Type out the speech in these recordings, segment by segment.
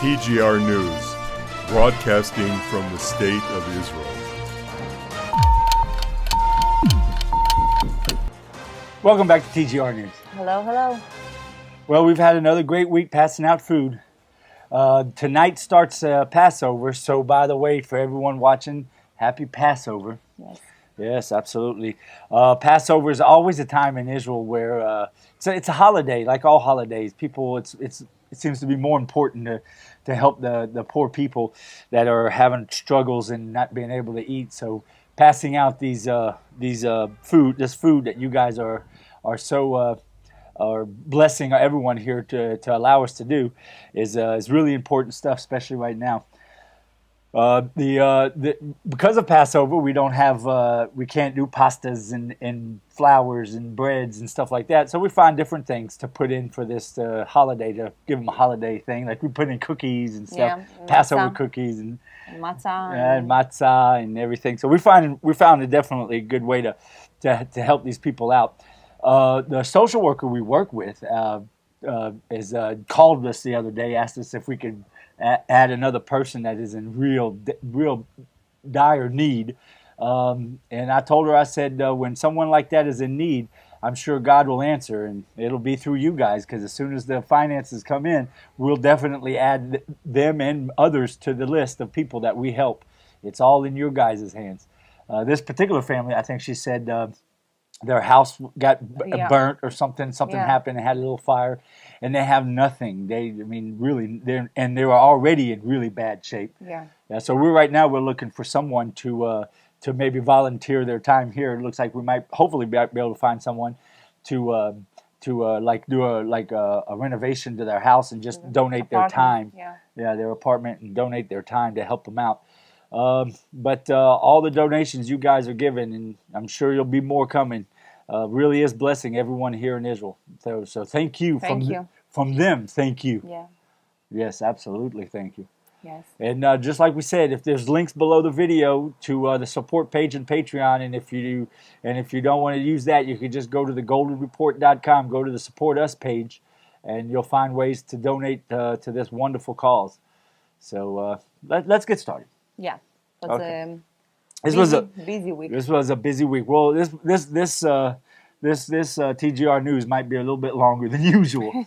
TGR News, broadcasting from the State of Israel. Welcome back to TGR News. Hello, hello. Well, we've had another great week passing out food. Tonight starts Passover, so by the way, for everyone watching, happy Passover. Yes. Yes, absolutely. Passover is always a time in Israel where it's a holiday, like all holidays. People, it seems to be more important to help the poor people that are having struggles and not being able to eat. So passing out this food that you guys are blessing everyone here to allow us to do is really important stuff, especially right now. Because of Passover, we can't do pastas and flours and breads and stuff like that. So we find different things to put in for this holiday, to give them a holiday thing. Like we put in cookies and stuff, Passover cookies and matzah and everything. So we found it definitely a good way to help these people out. The social worker we work with called us the other day, asked us if we could add another person that is in real dire need. And I told her, I said, when someone like that is in need, I'm sure God will answer, and it'll be through you guys, because as soon as the finances come in, we'll definitely add them and others to the list of people that we help. It's all in your guys' hands. This particular family, I think she said, their house got burnt or something happened and had a little fire, and they have nothing. They were already in really bad shape. So we're looking for someone to maybe volunteer their time here. It looks like we might hopefully be able to find someone to do a renovation to their house and just donate their time. Their apartment, and donate their time to help them out. But all the donations you guys are giving, and I'm sure there'll be more coming, really is blessing everyone here in Israel. So thank you. From them, thank you. Yeah. Yes, absolutely, thank you. Yes. And just like we said, if there's links below the video to the support page and Patreon, and if you don't want to use that, you can just go to thegoldenreport.com, go to the Support Us page, and you'll find ways to donate to this wonderful cause. So let's get started. Yeah. Okay. Busy week. This was a busy week. Well, this TGR News might be a little bit longer than usual.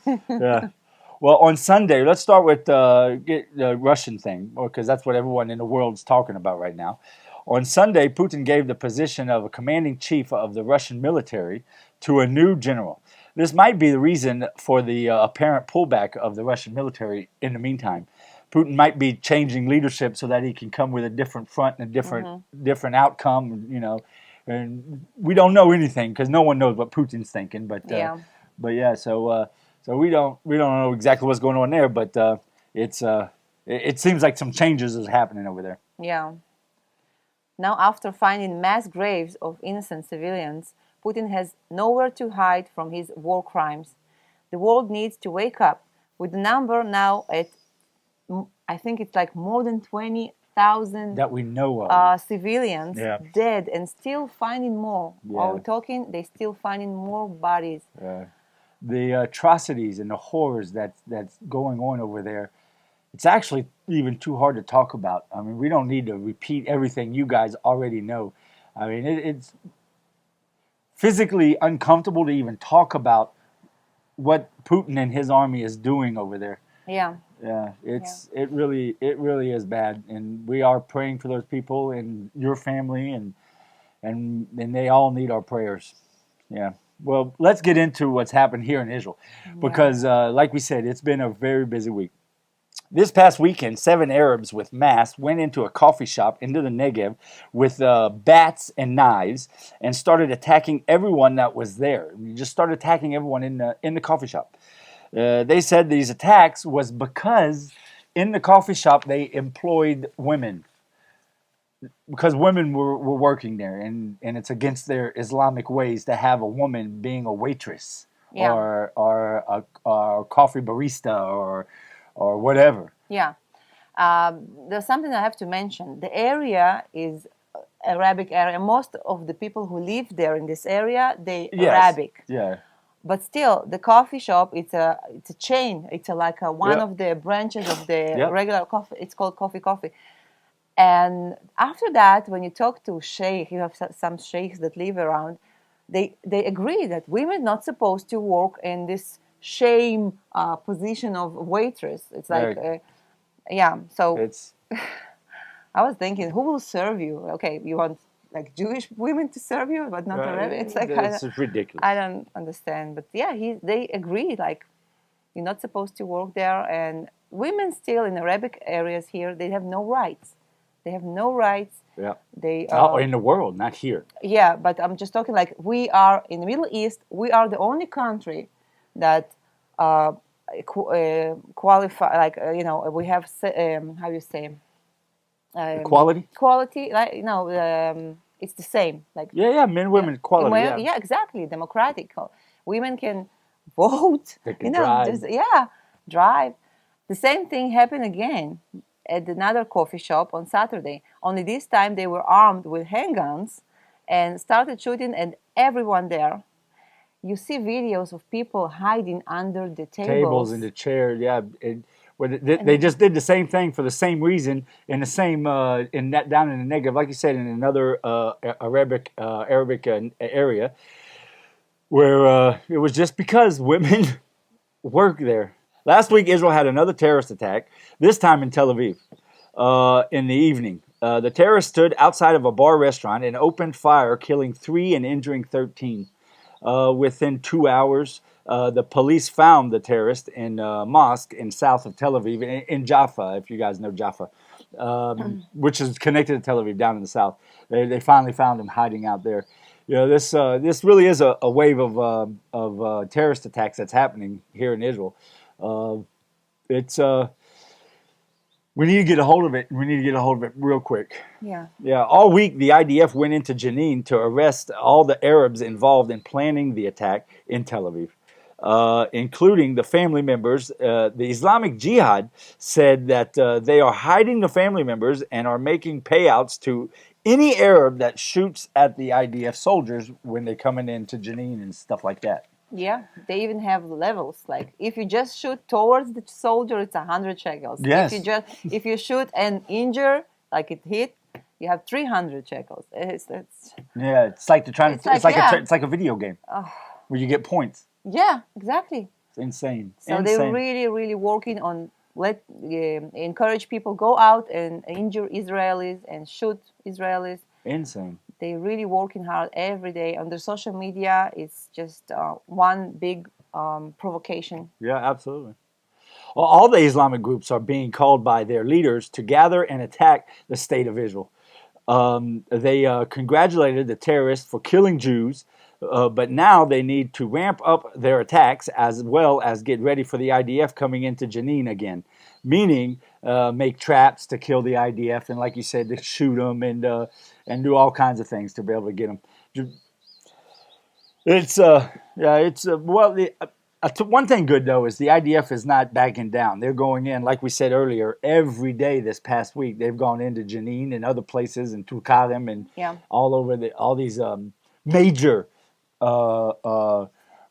Well, on Sunday, let's start with the Russian thing, because that's what everyone in the world is talking about right now. On Sunday, Putin gave the position of a commanding chief of the Russian military to a new general. This might be the reason for the apparent pullback of the Russian military in the meantime. Putin might be changing leadership so that he can come with a different front and a different outcome, and we don't know anything because no one knows what Putin's thinking. So we don't know exactly what's going on there, but it seems like some changes is happening over there. Yeah. Now, after finding mass graves of innocent civilians, Putin has nowhere to hide from his war crimes. The world needs to wake up, with the number now at, I think it's like more than 20,000 that we know of civilians dead, and still finding more. While we're talking, they're still finding more bodies. The atrocities and the horrors that's going on over there, it's actually even too hard to talk about. I mean, we don't need to repeat everything you guys already know. I mean, it's physically uncomfortable to even talk about what Putin and his army is doing over there. It really is bad, and we are praying for those people and your family, and they all need our prayers. Well, let's get into what's happened here in Israel, because like we said, it's been a very busy week. This past weekend, 7 Arabs with masks went into a coffee shop into the Negev with bats and knives and started attacking everyone that was there. We just started attacking everyone in the coffee shop. They said these attacks was because in the coffee shop they employed women, because women were working there, and it's against their Islamic ways to have a woman being a waitress or a coffee barista or whatever. There's something I have to mention. The area is Arabic area. Most of the people who live there in this area, they Arabic. but still, the coffee shop, it's a chain. It's like one Yep. of the branches of the Yep. regular coffee. It's called coffee. And after that, when you talk to sheikh, you have some sheikhs that live around, they agree that women not supposed to work in this shame position of waitress. It's like, Right. yeah. So It's I was thinking, who will serve you? Okay, you want like Jewish women to serve you, but not Arabic. It's like it's ridiculous. I don't understand. But yeah, they agree. Like you're not supposed to work there, and women still in Arabic areas here, they have no rights. They have no rights. Yeah. They In the world, not here. yeah, but I'm just talking like we are in the Middle East. We are the only country that qualify. Like we have how you say Equality? Quality. Like it's the same. Like Yeah, men, women, equality. well, Yeah. exactly. Democratic. Women can vote. They can drive. Drive. The same thing happened again at another coffee shop on Saturday. Only this time they were armed with handguns and started shooting at everyone there. You see videos of people hiding under the Tables and the chairs. Yeah. They just did the same thing for the same reason in the same down in the Negev, like you said, in another Arabic area where it was just because women work there. Last week, Israel had another terrorist attack, this time in Tel Aviv in the evening. The terrorists stood outside of a bar restaurant and opened fire, killing 3 and injuring 13. Within 2 hours, the police found the terrorist in a mosque in south of Tel Aviv, in Jaffa, if you guys know Jaffa, which is connected to Tel Aviv down in the south. They finally found him hiding out there. This really is a wave of terrorist attacks that's happening here in Israel. It's we need to get a hold of it. We need to get a hold of it real quick. Yeah. Yeah. All week, the IDF went into Jenin to arrest all the Arabs involved in planning the attack in Tel Aviv, including the family members. The Islamic Jihad said that they are hiding the family members and are making payouts to any Arab that shoots at the IDF soldiers when they're coming into Jenin and stuff like that. Yeah, they even have levels. Like if you just shoot towards the soldier, it's 100 shekels. Yes. If you shoot and injure, like it hit, you have 300 shekels. It's like it's like a video game Oh. where you get points. Yeah, exactly. It's insane. So they're really, really working on encourage people go out and injure Israelis and shoot Israelis. Insane. They're really working hard every day on their social media. It's just one big provocation. Yeah, absolutely. Well, all the Islamic groups are being called by their leaders to gather and attack the state of Israel. They congratulated the terrorists for killing Jews, but now they need to ramp up their attacks as well as get ready for the IDF coming into Jenin again. Meaning, make traps to kill the IDF, and like you said, to shoot them and do all kinds of things to be able to get them. One thing good though is the IDF is not backing down. They're going in, like we said earlier, every day this past week. They've gone into Jenin and other places and Tulkarem and all over all these major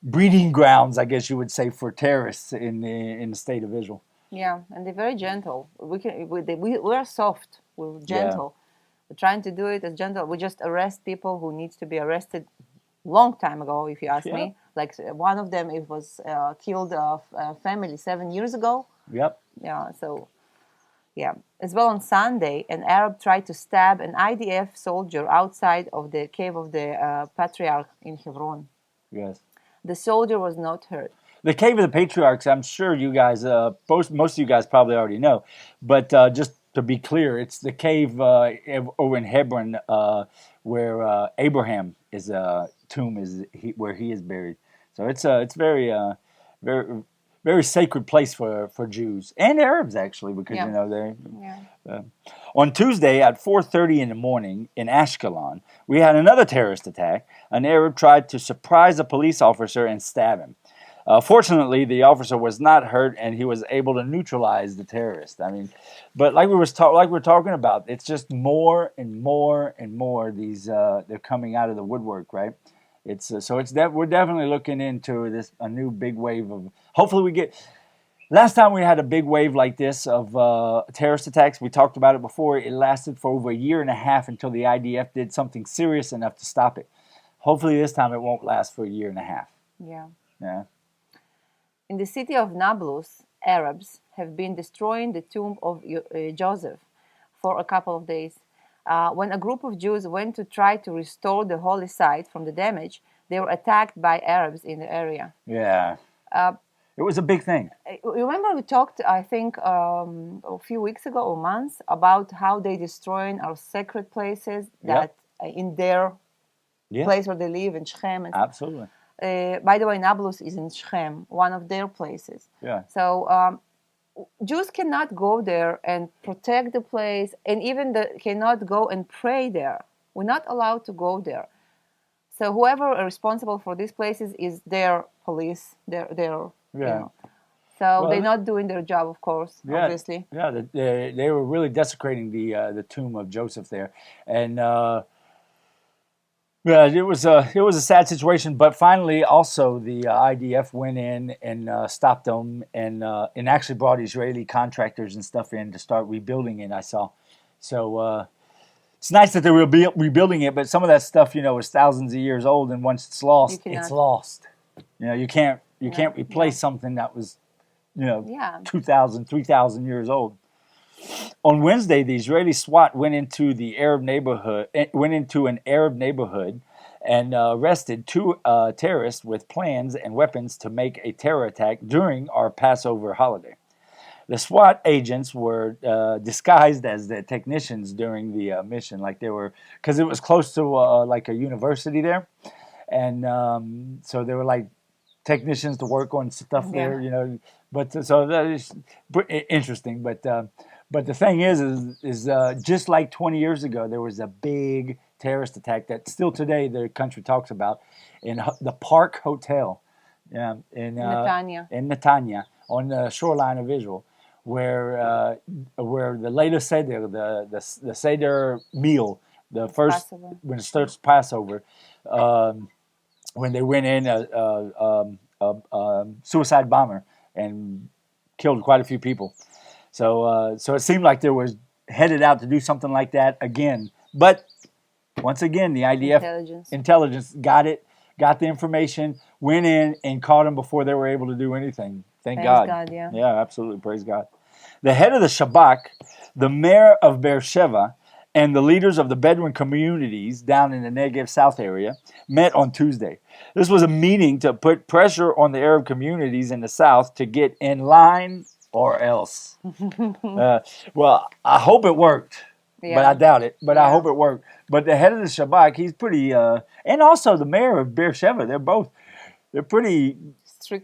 breeding grounds, I guess you would say, for terrorists in the state of Israel. Yeah, and they're very gentle. We're soft. We're gentle. Yeah. We're trying to do it as gentle. We just arrest people who needs to be arrested long time ago, if you ask me. Like one of them, it was killed a family 7 years ago. Yep. Yeah. So, yeah. As well on Sunday, an Arab tried to stab an IDF soldier outside of the cave of the Patriarch in Hebron. Yes. The soldier was not hurt. The Cave of the Patriarchs, I'm sure you guys, most of you guys probably already know, but just to be clear, it's the cave over in Hebron where Abraham is tomb where he is buried. So it's very very sacred place for Jews and Arabs actually, because they. Yeah. On Tuesday at 4:30 in the morning in Ashkelon, we had another terrorist attack. An Arab tried to surprise a police officer and stab him. Fortunately, the officer was not hurt, and he was able to neutralize the terrorist. I mean, but like we were talking about, it's just more and more and more. They're coming out of the woodwork, right? It's we're definitely looking into a new big wave of. Hopefully, we get. Last time we had a big wave like this of terrorist attacks, we talked about it before. It lasted for over a year and a half until the IDF did something serious enough to stop it. Hopefully, this time it won't last for a year and a half. Yeah. Yeah. In the city of Nablus, Arabs have been destroying the tomb of Joseph for a couple of days. When a group of Jews went to try to restore the holy site from the damage, they were attacked by Arabs in the area. Yeah. It was a big thing. Remember we talked, I think, a few weeks ago or months about how they destroying our sacred places that in their place where they live in Shechem. Absolutely. By the way, Nablus is in Shechem, one of their places. Yeah. So Jews cannot go there and protect the place, and even cannot go and pray there. We're not allowed to go there. So whoever are responsible for these places is their police, their you know. So they're not doing their job, of course, obviously. Yeah, they were really desecrating the tomb of Joseph there, and it was a sad situation. But finally, also the IDF went in and stopped them, and actually brought Israeli contractors and stuff in to start rebuilding it. I saw, so. It's nice that they were rebuilding it, but some of that stuff, is thousands of years old, and once it's lost, it's lost. You can't replace something that was, 2,000, 3,000 years old. On Wednesday, the Israeli SWAT went into an Arab neighborhood and arrested two terrorists with plans and weapons to make a terror attack during our Passover holiday. The SWAT agents were disguised as the technicians during the mission, like they were, because it was close to like a university there, and so they were like technicians to work on stuff there, But so that is interesting. But the thing is just like 20 years ago, there was a big terrorist attack that still today the country talks about in the Park Hotel, in Netanya on the shoreline of Israel. Where the latest Seder, the Seder meal, the first Passover. When it starts Passover, when they went in a suicide bomber and killed quite a few people, so it seemed like they were headed out to do something like that again. But once again, the IDF intelligence got the information, went in and caught them before they were able to do anything. Thank God. Praise God, yeah. Yeah, absolutely. Praise God. The head of the Shabak, the mayor of Beersheba, and the leaders of the Bedouin communities down in the Negev South area met on Tuesday. This was a meeting to put pressure on the Arab communities in the South to get in line or else. Well, I hope it worked, but I doubt it. But I hope it worked. But the head of the Shabak, he's pretty, and also the mayor of Beersheba, they're pretty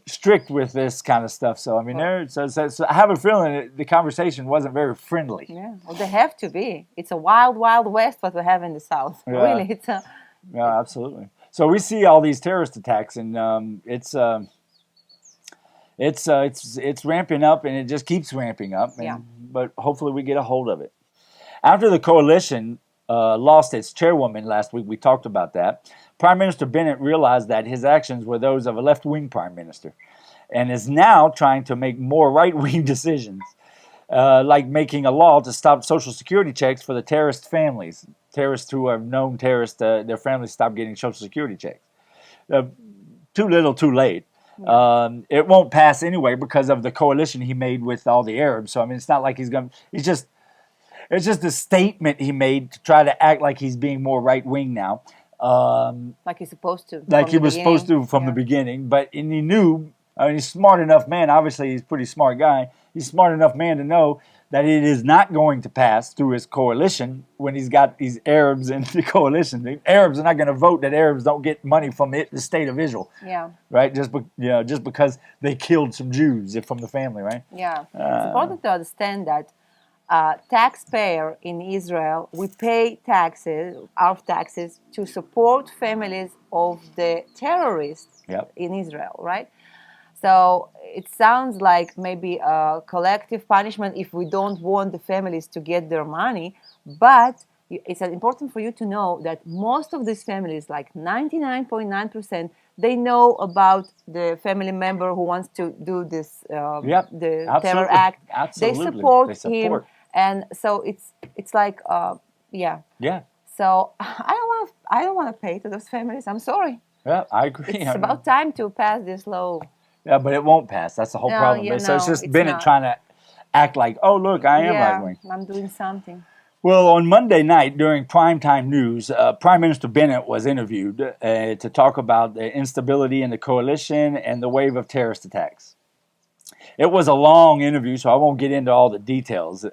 strict with this kind of stuff. So I mean, so I have a feeling that the conversation wasn't very friendly. Yeah, well, they have to be. It's a wild, wild west what we have in the South. Yeah. Really, it's a. Yeah, absolutely. So we see all these terrorist attacks, and it's ramping up, and it just keeps ramping up. But hopefully, we get a hold of it. After the coalition lost its chairwoman last week, we talked about that. Prime Minister Bennett realized that his actions were those of a left-wing prime minister and is now trying to make more right-wing decisions, like making a law to stop Social Security checks for the terrorist families. Terrorists who are known terrorists, their families stop getting Social Security checks. Too little, too late. It won't pass anyway because of the coalition he made with all the Arabs. So, I mean, it's not like it's just a statement he made to try to act like he's being more right-wing now. Like he's supposed to. Like he was supposed to from the beginning. But he knew, I mean, he's a smart enough man. Obviously, he's a pretty smart guy. He's a smart enough man to know that it is not going to pass through his coalition when he's got these Arabs in the coalition. The Arabs are not going to vote that Arabs don't get money from the state of Israel. Yeah. Right? Just because they killed some Jews from the family, right? Yeah. It's important to understand that taxpayer in Israel, we pay our taxes to support families of the terrorists in Israel, right? So it sounds like maybe a collective punishment if we don't want the families to get their money, but it's important for you to know that most of these families, like 99.9%, they know about the family member who wants to do this, Yep, the terror absolutely. act. Absolutely. They support They him, support. and so it's like, yeah. Yeah. So I don't want to pay to those families. I'm sorry. Yeah, I agree. It's about time to pass this law. Yeah, but it won't pass. That's the whole No, problem. yeah, So it's no, just it's Bennett not. trying to act like, oh, look, I am right Yeah, wing. I'm doing something. Well, on Monday night during primetime news, Prime Minister Bennett was interviewed to talk about the instability in the coalition and the wave of terrorist attacks. It was a long interview, so I won't get into all the details.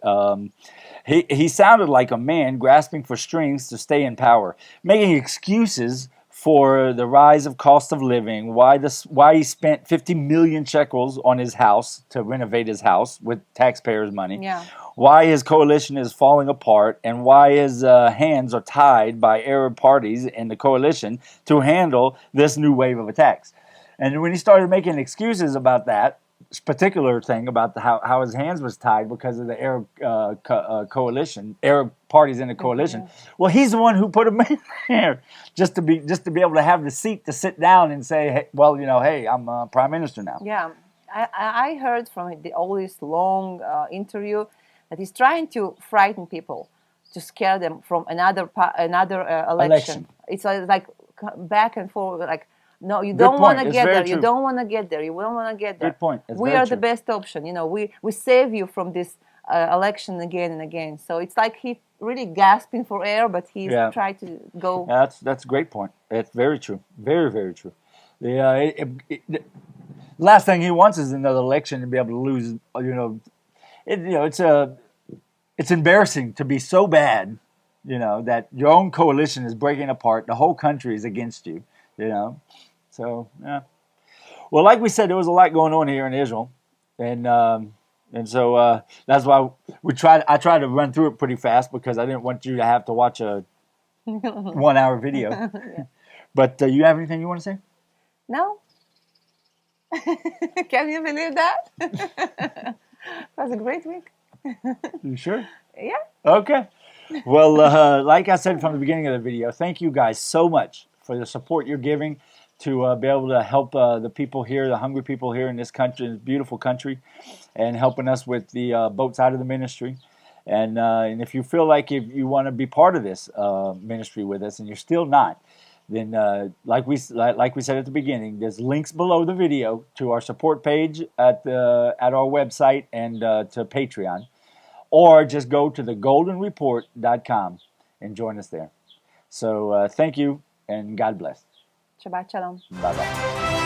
He sounded like a man grasping for strings to stay in power, making excuses for the rise of cost of living, why he spent 50 million shekels on his house to renovate his house with taxpayers' money, Yeah. why his coalition is falling apart, and why his hands are tied by Arab parties in the coalition to handle this new wave of attacks. And when he started making excuses about that particular thing about how his hands was tied because of the Arab coalition, Arab parties in the coalition. Yeah. Well, he's the one who put him in there just to be able to have the seat to sit down and say, hey, well, hey, I'm prime minister now. Yeah, I heard from all this long interview that he's trying to frighten people, to scare them from another election. It's like back and forth, like, no, you don't want to get there. You don't want to get there. You don't want to get there. Good point. We are the best option. We save you from this election again and again. So it's like he really gasping for air, but he's trying to go. That's a great point. It's very true. Very, very true. The last thing he wants is another election to be able to lose. It's embarrassing to be so bad, that your own coalition is breaking apart. The whole country is against you. So yeah. Well, like we said, there was a lot going on here in Israel, and so that's why I tried to run through it pretty fast because I didn't want you to have to watch a 1 hour video. Yeah. But you have anything you want to say? No. Can you believe that? It was a great week. You sure? Yeah. Okay. Well, like I said from the beginning of the video, thank you guys so much for the support you're giving to be able to help the people here, the hungry people here in this country, this beautiful country, and helping us with the boat side of the ministry. And if you feel like if you want to be part of this ministry with us and you're still not, then like we said at the beginning, there's links below the video to our support page at our website and to Patreon, or just go to thegoldenreport.com and join us there. So thank you and God bless. Shabbat shalom. Bye-bye.